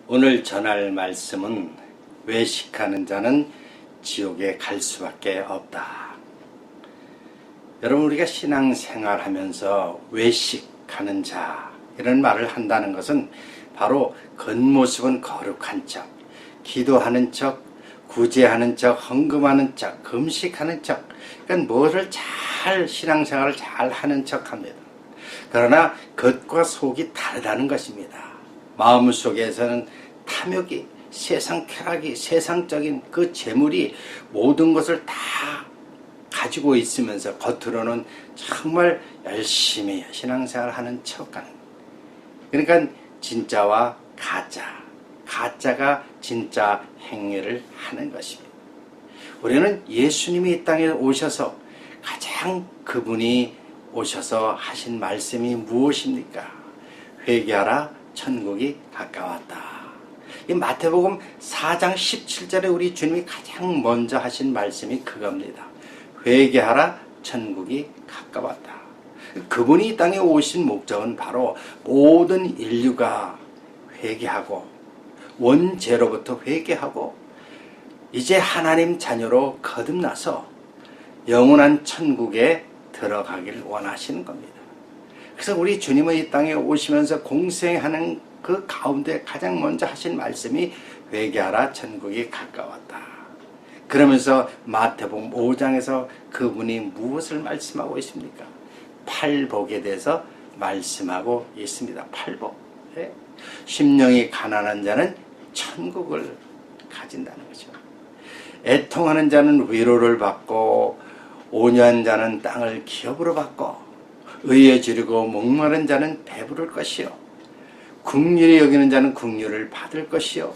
오늘 전할 말씀은 외식하는 자는 지옥에 갈 수밖에 없다. 여러분, 우리가 신앙생활 하면서 외식하는 자 이런 말을 한다는 것은 바로 겉모습은 거룩한 척, 기도하는 척, 구제하는 척, 헌금하는 척, 금식하는 척, 그러니까 뭐를 잘 신앙생활을 잘 하는 척 합니다. 그러나 겉과 속이 다르다는 것입니다. 마음속에서는 탐욕이, 세상 쾌락이, 세상적인 그 재물이 모든 것을 다 가지고 있으면서 겉으로는 정말 열심히 신앙생활 하는 척하는, 그러니까 진짜와 가짜가 진짜 행위를 하는 것입니다. 우리는 예수님이 이 땅에 오셔서 가장 그분이 오셔서 하신 말씀이 무엇입니까? 회개하라, 천국이 가까웠다. 이 마태복음 4장 17절에 우리 주님이 가장 먼저 하신 말씀이 그겁니다. 회개하라, 천국이 가까웠다. 그분이 이 땅에 오신 목적은 바로 모든 인류가 회개하고 원죄로부터 회개하고 이제 하나님 자녀로 거듭나서 영원한 천국에 들어가길 원하시는 겁니다. 그래서 우리 주님은 이 땅에 오시면서 공생하는 그 가운데 가장 먼저 하신 말씀이 회개하라, 천국이 가까웠다. 그러면서 마태복음 5장에서 그분이 무엇을 말씀하고 있습니까? 팔복에 대해서 말씀하고 있습니다. 팔복. 심령이 가난한 자는 천국을 가진다는 거죠. 애통하는 자는 위로를 받고 온유한 자는 땅을 기업으로 받고 의에 지르고 목마른 자는 배부를 것이요 긍휼히 여기는 자는 긍휼을 받을 것이요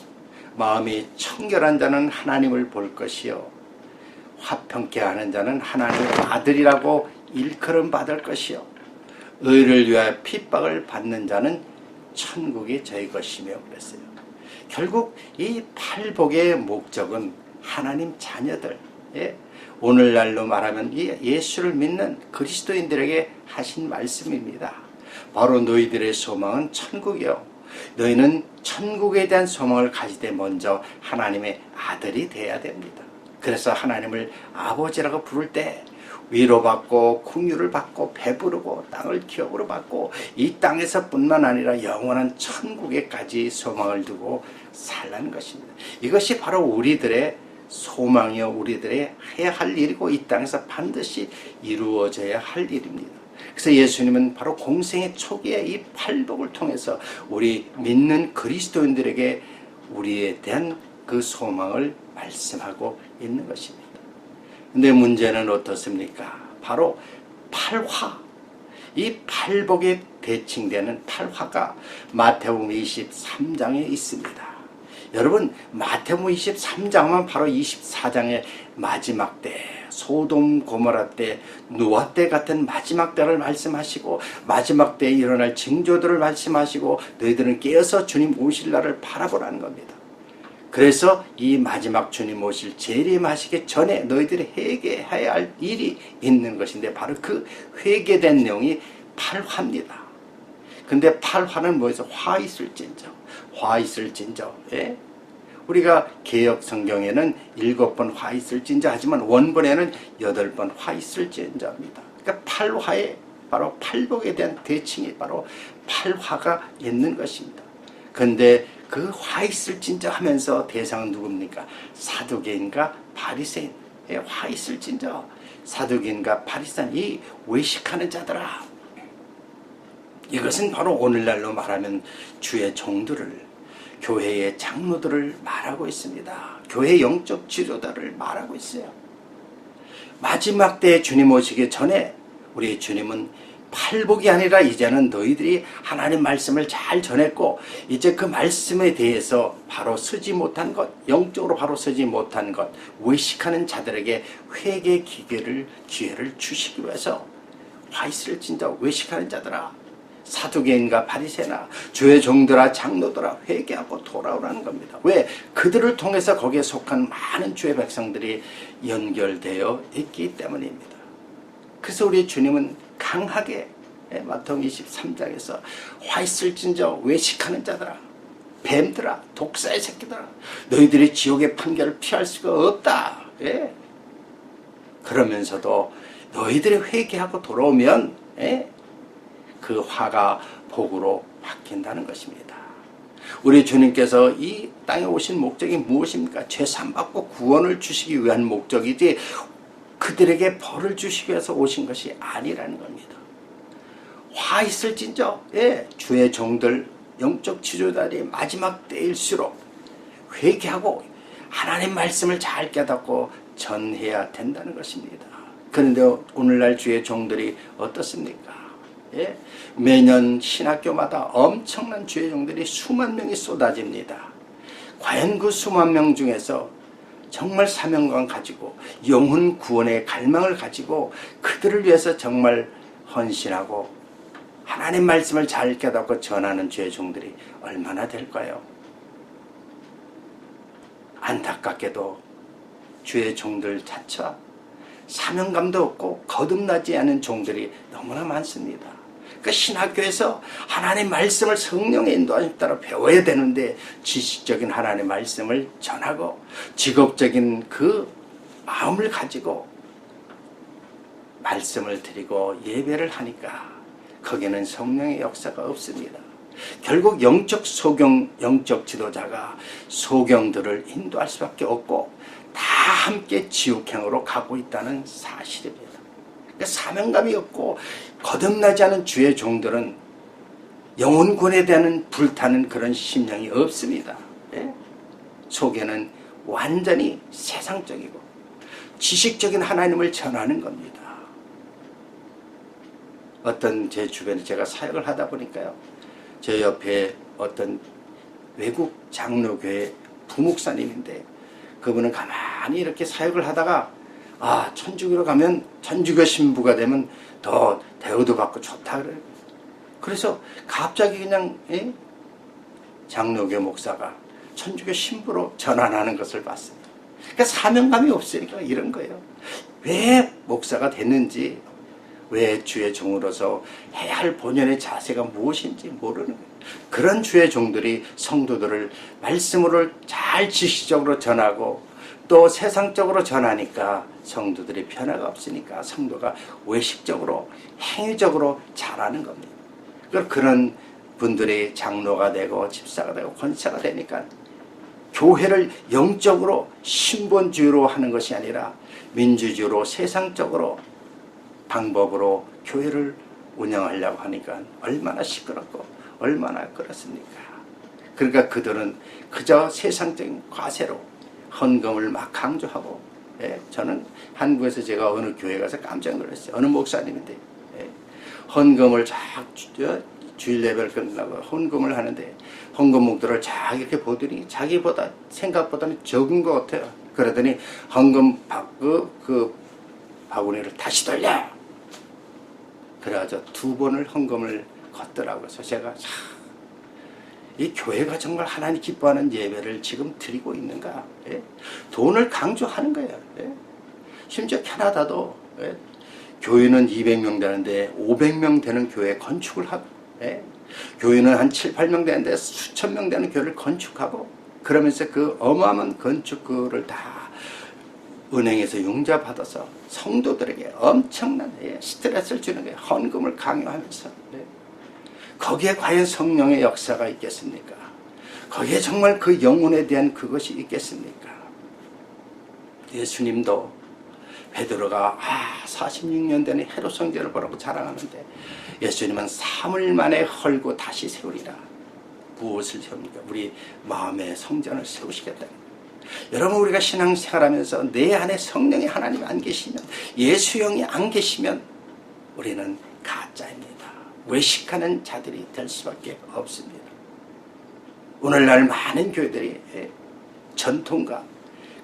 마음이 청결한 자는 하나님을 볼 것이요 화평케 하는 자는 하나님의 아들이라고 일컬음 받을 것이요 의를 위하여 핍박을 받는 자는 천국이 저희 것이며 그랬어요. 결국 이 팔복의 목적은 하나님 자녀들, 오늘날로 말하면 예수를 믿는 그리스도인들에게 하신 말씀입니다. 바로 너희들의 소망은 천국이요. 너희는 천국에 대한 소망을 가질 때 먼저 하나님의 아들이 되어야 됩니다. 그래서 하나님을 아버지라고 부를 때 위로받고 긍휼을 받고 배부르고 땅을 기업으로 받고 이 땅에서 뿐만 아니라 영원한 천국에까지 소망을 두고 살라는 것입니다. 이것이 바로 우리들의 소망이요 우리들의 해야 할 일이고 이 땅에서 반드시 이루어져야 할 일입니다. 그래서 예수님은 바로 공생의 초기에 이 팔복을 통해서 우리 믿는 그리스도인들에게 우리에 대한 그 소망을 말씀하고 있는 것입니다. 근데 문제는 어떻습니까? 바로 팔화, 이 팔복에 대칭되는 팔화가 마태복음 23장에 있습니다. 여러분, 마태복음 23장은 바로 24장의 마지막 때, 소돔 고모라 때, 노아 때 같은 마지막 때를 말씀하시고 마지막 때에 일어날 징조들을 말씀하시고 너희들은 깨어서 주님 오실 날을 바라보라는 겁니다. 그래서 이 마지막 주님 오실 재림하시기 전에 너희들이 회개해야 할 일이 있는 것인데 바로 그 회개된 내용이 팔화입니다. 근데 팔화는 뭐에서 화 있을진저, 화 있을진저. 우리가 개역 성경에는 7번 화 있을진저 하지만 원본에는 8번 화 있을진저입니다. 그러니까 팔화에 바로 팔복에 대한 대칭이 바로 팔화가 있는 것입니다. 근데 그 화 있을진저 하면서 대상은 누굽니까? 사두개인과 바리새인. 화 있을진저, 사두개인과 바리새인, 이 외식하는 자들아. 이것은 바로 오늘날로 말하면 주의 종들을, 교회의 장로들을 말하고 있습니다. 교회 영적 지도자를 말하고 있어요. 마지막 때에 주님 오시기 전에 우리 주님은 팔복이 아니라 이제는 너희들이 하나님 말씀을 잘 전했고 이제 그 말씀에 대해서 바로 서지 못한 것, 영적으로 바로 서지 못한 것, 외식하는 자들에게 회개 기회를 주시기 위해서 화 있을진저 외식하는 자들아, 사두개인과 바리새나 주의 종들아 장로들아 회개하고 돌아오라는 겁니다. 왜? 그들을 통해서 거기에 속한 많은 주의 백성들이 연결되어 있기 때문입니다. 그래서 우리 주님은 강하게 마태복음 23장에서 화 있을진저 외식하는 자들아, 뱀들아, 독사의 새끼들아, 너희들이 지옥의 판결을 피할 수가 없다. 예? 그러면서도 너희들이 회개하고 돌아오면 그 화가 복으로 바뀐다는 것입니다. 우리 주님께서 이 땅에 오신 목적이 무엇입니까? 죄 사함받고 구원을 주시기 위한 목적이지 그들에게 벌을 주시기 위해서 오신 것이 아니라는 겁니다. 화 있을진저 주의 종들 영적 지도자들이 마지막 때일수록 회개하고 하나님 말씀을 잘 깨닫고 전해야 된다는 것입니다. 그런데 오늘날 주의 종들이 어떻습니까? 매년 신학교마다 엄청난 주의 종들이 수만 명이 쏟아집니다. 과연 그 수만 명 중에서 정말 사명감 가지고 영혼 구원의 갈망을 가지고 그들을 위해서 정말 헌신하고 하나님 말씀을 잘 깨닫고 전하는 주의 종들이 얼마나 될까요? 안타깝게도 주의 종들 자체와 사명감도 없고 거듭나지 않은 종들이 너무나 많습니다. 그러니까 신학교에서 하나님 말씀을 성령의 인도하심 따라 배워야 되는데 지식적인 하나님 말씀을 전하고 직업적인 그 마음을 가지고 말씀을 드리고 예배를 하니까 거기는 성령의 역사가 없습니다. 결국 영적 소경, 영적 지도자가 소경들을 인도할 수밖에 없고 다 함께 지옥행으로 가고 있다는 사실입니다. 그러니까 사명감이 없고 거듭나지 않은 주의 종들은 영혼군에 대한 불타는 그런 심령이 없습니다. 속에는 완전히 세상적이고 지식적인 하나님을 전하는 겁니다. 어떤 제 주변에 제가 사역을 하다 보니까요, 제 옆에 어떤 외국 장로교회 부목사님인데 그분은 가만히 이렇게 사역을 하다가 천주교로 가면 천주교 신부가 되면 더 대우도 받고 좋다 그래요. 그래서 갑자기 그냥 장로교 목사가 천주교 신부로 전환하는 것을 봤습니다. 그러니까 사명감이 없으니까 이런 거예요. 왜 목사가 됐는지, 왜 주의 종으로서 해야 할 본연의 자세가 무엇인지 모르는 거예요. 그런 주의 종들이 성도들을 말씀으로 잘 지식적으로 전하고 또 세상적으로 전하니까 성도들이 변화가 없으니까 성도가 외식적으로 행위적으로 자라는 겁니다. 그런 분들이 장로가 되고 집사가 되고 권사가 되니까 교회를 영적으로 신본주의로 하는 것이 아니라 민주주의로 세상적으로 방법으로 교회를 운영하려고 하니까 얼마나 시끄럽고 얼마나 그렇습니까? 그러니까 그들은 그저 세상적인 과세로 헌금을 막 강조하고, 저는 한국에서 제가 어느 교회 가서 깜짝 놀랐어요. 어느 목사님인데 헌금을 주일 예배를 끝나고 헌금을 하는데 헌금 목도를 쫙 이렇게 보더니 자기보다 생각보다는 적은 것 같아요. 그러더니 헌금 그 바구니를 다시 돌려! 그래가지고 2번을 헌금을 걷더라고요. 그래서 제가 이 교회가 정말 하나님 기뻐하는 예배를 지금 드리고 있는가? 돈을 강조하는 거예요. 심지어 캐나다도 교회는 200명 되는데 500명 되는 교회 건축을 하고, 교회는 한 7, 8명 되는데 수천 명 되는 교회를 건축하고, 그러면서 그 어마어마한 건축을 다 은행에서 융자 받아서 성도들에게 엄청난 스트레스를 주는 거예요. 헌금을 강요하면서. 거기에 과연 성령의 역사가 있겠습니까? 거기에 정말 그 영혼에 대한 그것이 있겠습니까? 예수님도 베드로가 46년 전에 헤롯 성전을 보라고 자랑하는데 예수님은 3일 만에 헐고 다시 세우리라. 무엇을 세웁니까? 우리 마음의 성전을 세우시겠다는 거예요. 여러분, 우리가 신앙생활하면서 내 안에 성령의 하나님이 안 계시면, 예수형이 안 계시면 우리는 가짜입니다. 외식하는 자들이 될 수밖에 없습니다. 오늘날 많은 교회들이 전통과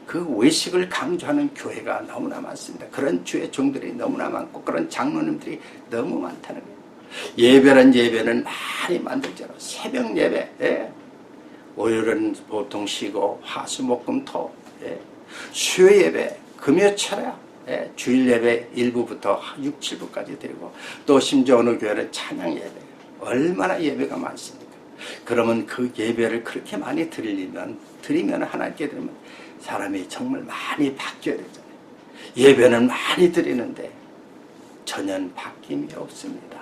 그 외식을 강조하는 교회가 너무나 많습니다. 그런 주의 종들이 너무나 많고 그런 장로님들이 너무 많다는 거예요. 예배란 예배는 많이 만들잖아요. 새벽 예배, 월요일은 보통 쉬고 화수목금토, 수요 예배, 금요 철야, 주일 예배 1부부터 6, 7부까지 드리고 또 심지어 어느 교회는 찬양 예배, 얼마나 예배가 많습니까? 그러면 그 예배를 그렇게 많이 드리면 하나님께 드리면 사람이 정말 많이 바뀌어야 되잖아요. 예배는 많이 드리는데 전혀 바뀜이 없습니다.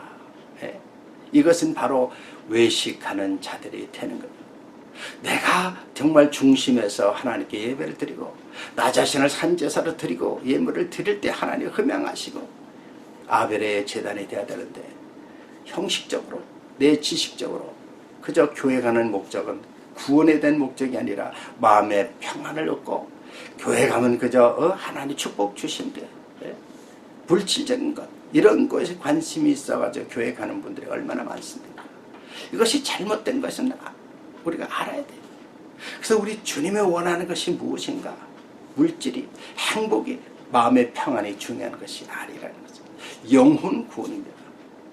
예. 이것은 바로 외식하는 자들이 되는 겁니다. 내가 정말 중심에서 하나님께 예배를 드리고 나 자신을 산제사로 드리고 예물을 드릴 때 하나님 흠양하시고 아벨의 제단이 돼야 되는데 형식적으로 내 지식적으로 그저 교회 가는 목적은 구원에 대한 목적이 아니라 마음의 평안을 얻고 교회 가면 그저 하나님 축복 주신대 물질적인 것 이런 것에 관심이 있어가지고 교회 가는 분들이 얼마나 많습니까? 이것이 잘못된 것은 우리가 알아야 돼요. 그래서 우리 주님이 원하는 것이 무엇인가? 물질이 행복이 마음의 평안이 중요한 것이 아니라는 거죠. 영혼 구원입니다.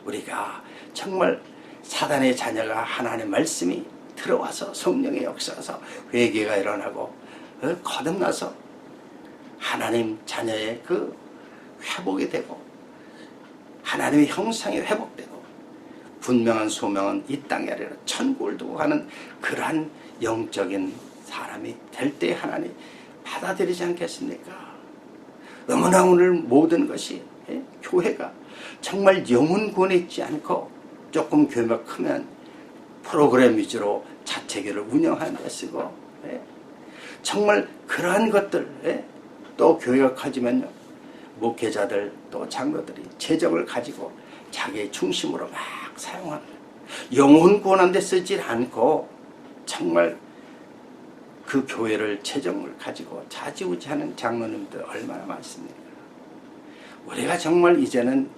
우리가 정말 사단의 자녀가 하나님의 말씀이 들어와서 성령의 역사에서 회개가 일어나고 거듭나서 하나님 자녀의 그 회복이 되고 하나님의 형상이 회복되고 분명한 소명은 이 땅에 아니라 천국을 두고 가는 그러한 영적인 사람이 될 때 하나님 받아들이지 않겠습니까? 너무나 오늘 모든 것이 교회가 정말 영혼 구원에 있지 않고 조금 교회가 크면 프로그램 위주로 자체교를 운영하는 데 쓰고 정말 그러한 것들 또 교회가 커지면요 목회자들 또 장로들이 재정을 가지고 자기의 중심으로 막 사용하는 영혼 구원한 데 쓰지 않고 정말 그 교회를 재정을 가지고 좌지우지하는 장로님들 얼마나 많습니까? 우리가 정말 이제는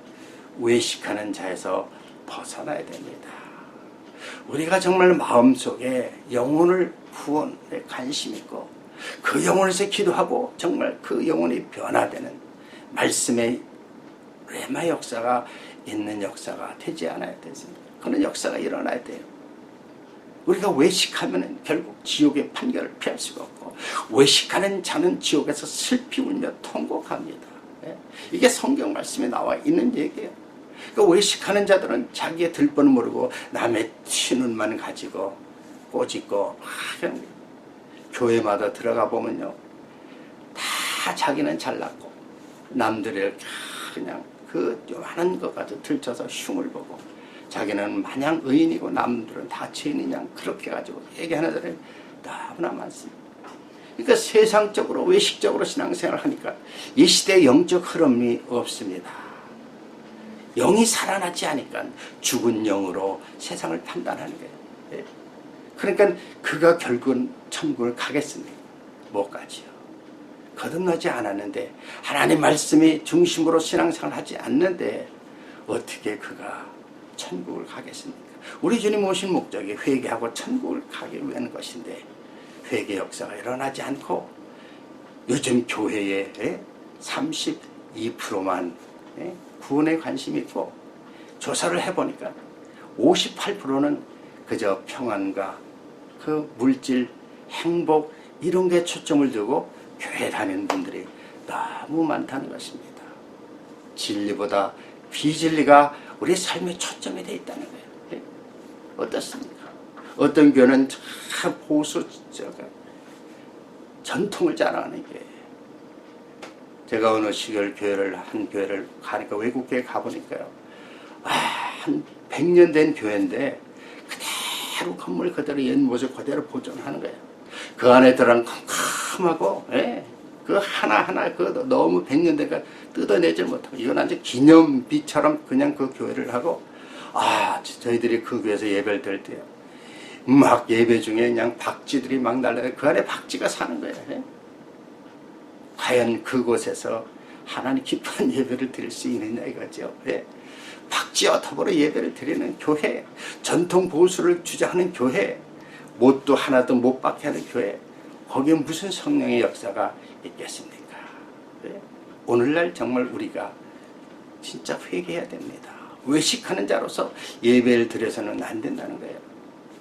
외식하는 자에서 벗어나야 됩니다. 우리가 정말 마음속에 영혼을 구원에 관심 있고 그 영혼에서 기도하고 정말 그 영혼이 변화되는 말씀의 레마 역사가 있는 역사가 되지 않아야 되습니다. 그런 역사가 일어나야 돼요. 우리가 외식하면 결국 지옥의 판결을 피할 수가 없고 외식하는 자는 지옥에서 슬피 울며 통곡합니다. 이게 성경 말씀에 나와 있는 얘기예요. 그러니까 외식하는 자들은 자기의 들번을 모르고 남의 튀눈만 가지고 꼬집고 그냥 교회마다 들어가 보면요 다 자기는 잘났고 남들을 그냥 그 요만한 것 가지고 들쳐서 흉을 보고 자기는 마냥 의인이고 남들은 다 죄인이냐 그렇게 가지고 얘기하는 사람이 너무나 많습니다. 그러니까 세상적으로 외식적으로 신앙생활을 하니까 이 시대에 영적 흐름이 없습니다. 영이 살아나지 않으니까 죽은 영으로 세상을 판단하는 거예요. 그러니까 그가 결국은 천국을 가겠습니까? 못 가지요. 거듭나지 않았는데 하나님 말씀이 중심으로 신앙생활을 하지 않는데 어떻게 그가 천국을 가겠습니까? 우리 주님 오신 목적이 회개하고 천국을 가기 위한 것인데 회개 역사가 일어나지 않고 요즘 교회의 32%만 구원에 관심이 있고 조사를 해보니까 58%는 그저 평안과 그 물질, 행복 이런 게 초점을 두고 교회 다니는 분들이 너무 많다는 것입니다. 진리보다 비진리가 우리 삶의 초점이 되어 있다는 거예요. 어떻습니까? 어떤 교회는 참 보수 전통을 자랑하는 교회. 제가 어느 시절 한 교회를 가니까 외국교회 가보니까요. 한 100년 된 교회인데 그대로 건물 그대로 옛 모습 그대로 보존하는 거예요. 그 안에 들어간 컴컴하고 그 하나하나 그 너무 100년 된가 뜯어내질 못하고 이건 완전 기념비처럼 그냥 그 교회를 하고 저희들이 그 교회에서 예배를 드릴 때요. 막 예배 중에 그냥 박쥐들이 막 날라다니고 그 안에 박쥐가 사는 거예요. 과연 그곳에서 하나님 기뻐하는 예배를 드릴 수 있느냐 이거죠. 박쥐와 더불어 예배를 드리는 교회, 전통 보수를 주장하는 교회, 못도 하나도 못 받게 하는 교회, 거기에 무슨 성령의 역사가 있겠습니까? 오늘날 정말 우리가 진짜 회개해야 됩니다. 외식하는 자로서 예배를 드려서는 안 된다는 거예요.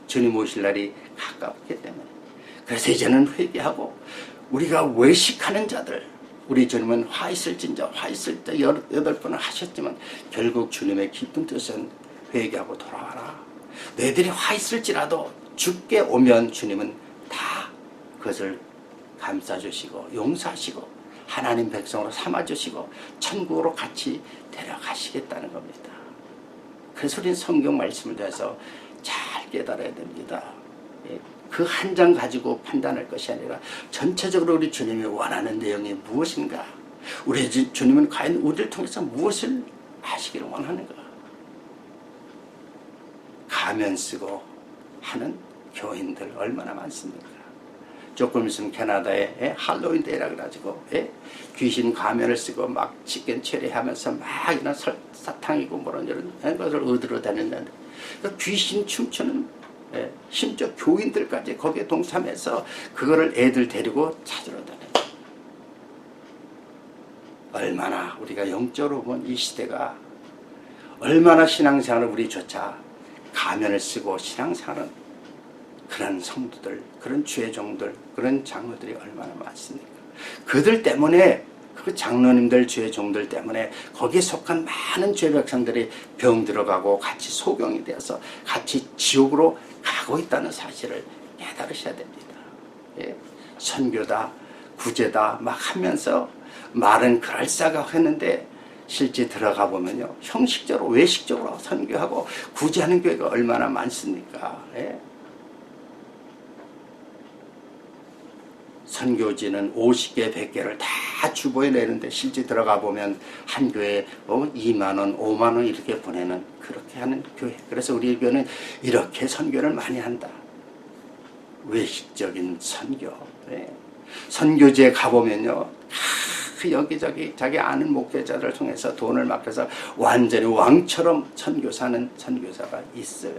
주님 오실 날이 가깝기 때문에. 그래서 이제는 회개하고 우리가 외식하는 자들, 우리 주님은 화 있을진저 화 있을 때 8번을 하셨지만 결국 주님의 깊은 뜻은 회개하고 돌아와라. 너희들이 화 있을지라도 주께 오면 주님은 다 그것을 감싸주시고 용서하시고 하나님 백성으로 삼아주시고 천국으로 같이 데려가시겠다는 겁니다. 그래서 우리는 성경 말씀을 통해서 잘 깨달아야 됩니다. 그 한 장 가지고 판단할 것이 아니라 전체적으로 우리 주님이 원하는 내용이 무엇인가, 우리 주님은 과연 우리를 통해서 무엇을 하시기를 원하는가. 가면 쓰고 하는 교인들 얼마나 많습니까? 조금 있으면 캐나다에 할로윈 데이라 그래가지고 귀신 가면을 쓰고 막 치킨 체리하면서 막 이런 사탕이고 뭐런 이런 것을 얻으러 다녔는데, 귀신 춤추는 심지어 교인들까지 거기에 동참해서 그거를 애들 데리고 찾으러 다녀요. 얼마나 우리가 영적으로 보면 이 시대가 얼마나 신앙생활을 우리조차 가면을 쓰고 신앙생활은 그런 성도들, 그런 주의 종들, 그런 장로들이 얼마나 많습니까? 그들 때문에, 그 장로님들, 주의 종들 때문에 거기에 속한 많은 주의 백성들이 병 들어가고 같이 소경이 되어서 같이 지옥으로 가고 있다는 사실을 깨달으셔야 됩니다. 선교다, 구제다 막 하면서 말은 그럴싸하게 했는데 실제 들어가 보면요, 형식적으로 외식적으로 선교하고 구제하는 교회가 얼마나 많습니까? 선교지는 50개, 100개를 다 주보에 내는데 실제 들어가 보면 한 교회에 2만원, 5만원 이렇게 보내는, 그렇게 하는 교회. 그래서 우리 교회는 이렇게 선교를 많이 한다. 외식적인 선교. 선교지에 가보면요, 여기저기 자기 아는 목회자를 통해서 돈을 맡겨서 완전히 왕처럼 선교사는 선교사가 있어요.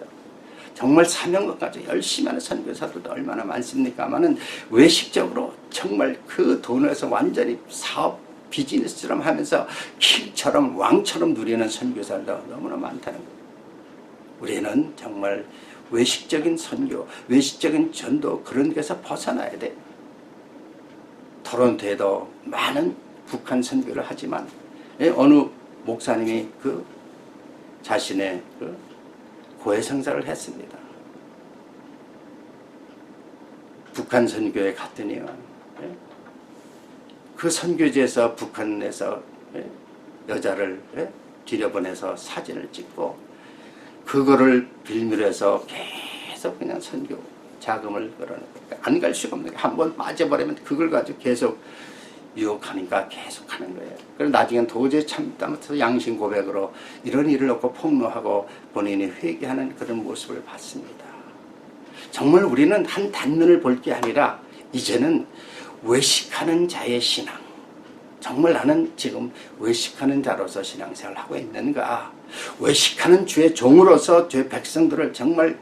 정말 사명감까지 열심히 하는 선교사들도 얼마나 많습니까마는 외식적으로 정말 그 돈에서 완전히 사업 비즈니스처럼 하면서 킹처럼 왕처럼 누리는 선교사들도 너무나 많다는 거예요. 우리는 정말 외식적인 선교, 외식적인 전도, 그런 데서 벗어나야 돼. 토론토에도 많은 북한 선교를 하지만 어느 목사님이 그 자신의 고해성사를 했습니다. 북한 선교에 갔더니요, 그 선교지에서 북한에서 여자를 들여보내서 사진을 찍고 그거를 빌미로 해서 계속 그냥 선교 자금을 걸어내고 안 갈 수가 없는 거예요. 한번 빠져버리면 그걸 가지고 계속 유혹하니까 계속 하는 거예요. 그래서 나중엔 도저히 참다 못해서 양심 고백으로 이런 일을 놓고 폭로하고 본인이 회개하는 그런 모습을 봤습니다. 정말 우리는 한 단면을 볼 게 아니라 이제는 외식하는 자의 신앙, 정말 나는 지금 외식하는 자로서 신앙생활을 하고 있는가, 외식하는 주의 종으로서 주의 백성들을 정말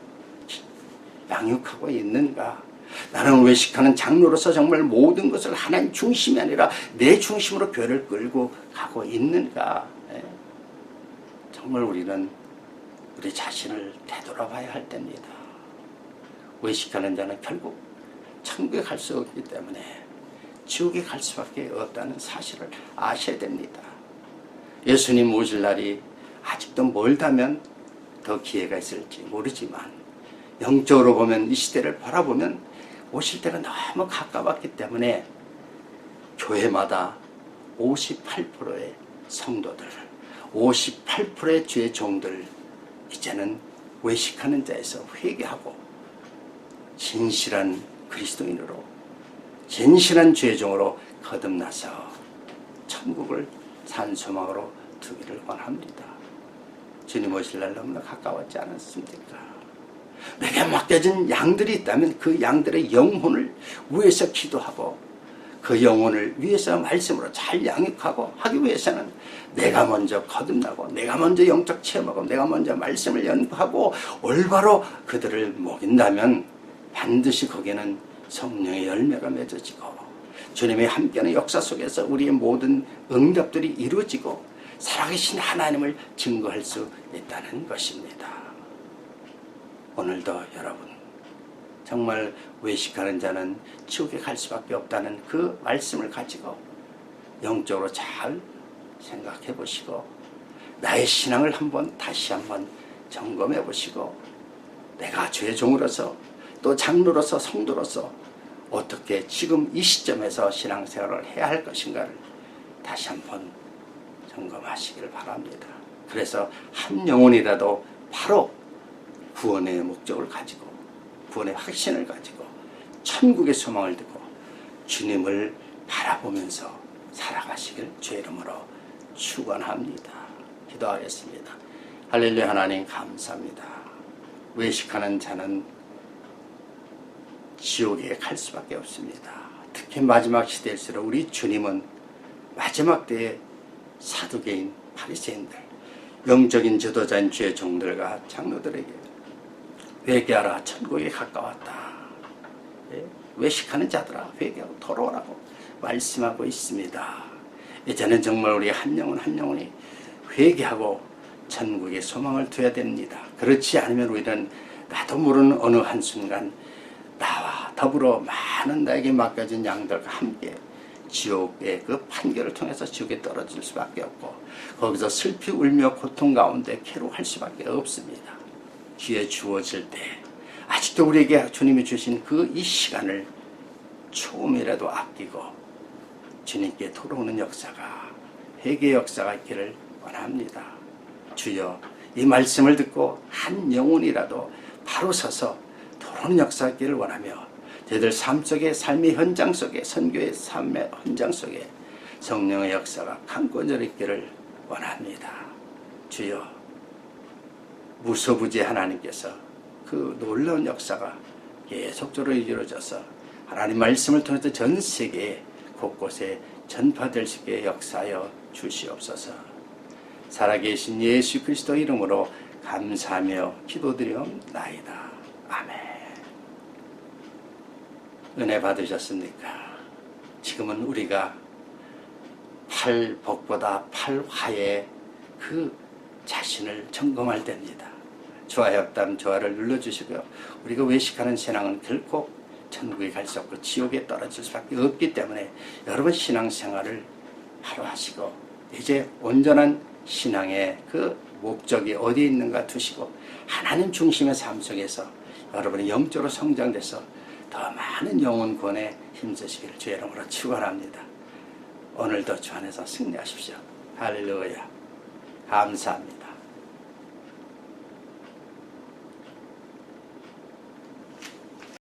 양육하고 있는가, 나는 외식하는 장로로서 정말 모든 것을 하나님 중심이 아니라 내 중심으로 교회를 끌고 가고 있는가. 정말 우리는 우리 자신을 되돌아봐야 할 때입니다. 외식하는 자는 결국 천국에 갈 수 없기 때문에 지옥에 갈 수밖에 없다는 사실을 아셔야 됩니다. 예수님 오실 날이 아직도 멀다면 더 기회가 있을지 모르지만 영적으로 보면 이 시대를 바라보면 오실 때가 너무 가까웠기 때문에 교회마다 58%의 성도들, 58%의 주의 종들, 이제는 외식하는 자에서 회개하고 진실한 그리스도인으로, 진실한 주의 종으로 거듭나서 천국을 산 소망으로 두기를 원합니다. 주님 오실 날 너무나 가까웠지 않았습니까? 내게 맡겨진 양들이 있다면 그 양들의 영혼을 위해서 기도하고 그 영혼을 위해서 말씀으로 잘 양육하고 하기 위해서는 내가 먼저 거듭나고 내가 먼저 영적 체험하고 내가 먼저 말씀을 연구하고 올바로 그들을 먹인다면 반드시 거기에는 성령의 열매가 맺어지고 주님의 함께하는 역사 속에서 우리의 모든 응답들이 이루어지고 살아계신 하나님을 증거할 수 있다는 것입니다. 오늘도 여러분, 정말 외식하는 자는 지옥에 갈 수밖에 없다는 그 말씀을 가지고 영적으로 잘 생각해 보시고 나의 신앙을 다시 한번 점검해 보시고 내가 주의 종으로서 또 장로로서 성도로서 어떻게 지금 이 시점에서 신앙생활을 해야 할 것인가를 다시 한번 점검하시길 바랍니다. 그래서 한 영혼이라도 바로 구원의 목적을 가지고 구원의 확신을 가지고 천국의 소망을 두고 주님을 바라보면서 살아가시길 주의 이름으로 축원합니다. 기도하겠습니다. 할렐루야. 하나님 감사합니다. 외식하는 자는 지옥에 갈 수밖에 없습니다. 특히 마지막 시대일수록 우리 주님은 마지막 때에 사두개인 바리새인들, 영적인 지도자인 주의 종들과 장로들에게 회개하라, 천국에 가까웠다. 외식하는 자들아 회개하고 돌아오라고 말씀하고 있습니다. 이제는 정말 우리 한 영혼 한 영혼이 회개하고 천국에 소망을 둬야 됩니다. 그렇지 않으면 우리는 나도 모르는 어느 한순간 나와 더불어 많은 나에게 맡겨진 양들과 함께 지옥의 그 판결을 통해서 지옥에 떨어질 수밖에 없고 거기서 슬피 울며 고통 가운데 괴로워할 수밖에 없습니다. 기회 주어질 때 아직도 우리에게 주님이 주신 그 이 시간을 조금이라도 아끼고 주님께 돌아오는 역사가 회개의 역사가 있기를 원합니다. 주여 이 말씀을 듣고 한 영혼이라도 바로 서서 돌아오는 역사가 있기를 원하며 저희들 삶 속에 삶의 현장 속에 선교의 삶의 현장 속에 성령의 역사가 강권적으로 있기를 원합니다. 주여 무소부지 하나님께서 그 놀라운 역사가 계속적으로 이루어져서 하나님 말씀을 통해서 전 세계 곳곳에 전파될 수 있게 역사하여 주시옵소서. 살아계신 예수 그리스도 이름으로 감사하며 기도드리옵나이다. 아멘. 은혜 받으셨습니까? 지금은 우리가 팔복보다 팔화의 그 자신을 점검할 때입니다. 좋아요 없다면 좋아요를 눌러주시고요. 우리가 외식하는 신앙은 결코 천국에 갈 수 없고 지옥에 떨어질 수밖에 없기 때문에 여러분 신앙생활을 바로 하시고 이제 온전한 신앙의 그 목적이 어디에 있는가 두시고 하나님 중심의 삶 속에서 여러분이 영적으로 성장돼서 더 많은 영혼 구원에 힘쓰시기를 주의 이름으로 축원합니다. 오늘도 주 안에서 승리하십시오. 할렐루야. 감사합니다.